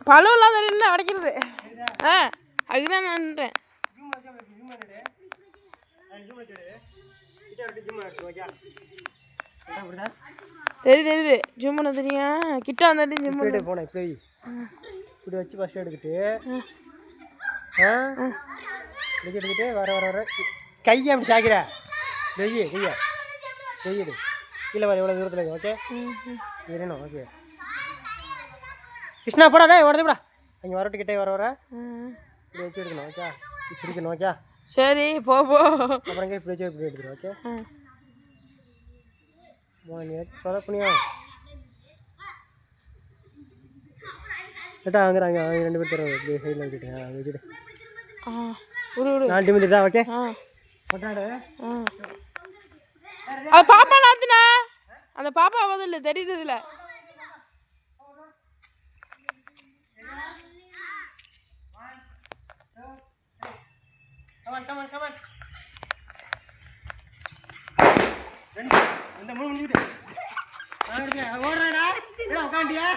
பழுவெல்லாம் என்ன உடைக்கிறது அதுதான் நான்றேன் தெரியுது ஜூம் பண்ண தெரியும் கிட்ட வந்தாட்டி ஜூம் பண்ண போனேன் இப்படி வச்சு ஃபஸ்ட் எடுத்துட்டு எடுத்துட்டு வர கையை அப்படி சாய்க்கிற கையை செய்யுது கீழே வர எவ்வளோ தூரத்தில் இருக்குது ஓகே இருக்கணும் ஓகே கிருஷ்ணா போடா டே உடனே அங்கே வரட்டுக்கிட்டே வர இப்படி வச்சு எடுக்கணும் ஓகே சிரிக்கணும் ஓகே சரி போ அப்புறம் இப்படி வச்சு இப்படி எடுத்துடும் ஓகே சொதப்பணியா கேட்டா வாங்குறாங்க அவங்க 2 பேர் தருவாங்க இப்படி சைடில் வச்சுட்டு வச்சுட்டு 4 நிமிடம் தான் ஓகே போட்டாடு அது பாப்பா நாத்துனா அந்த பாப்பா பதில்ல தெரியுது இதுல come on ரெண்டு மூணு நிமிடம் ஓடுறடா உட்காண்டியா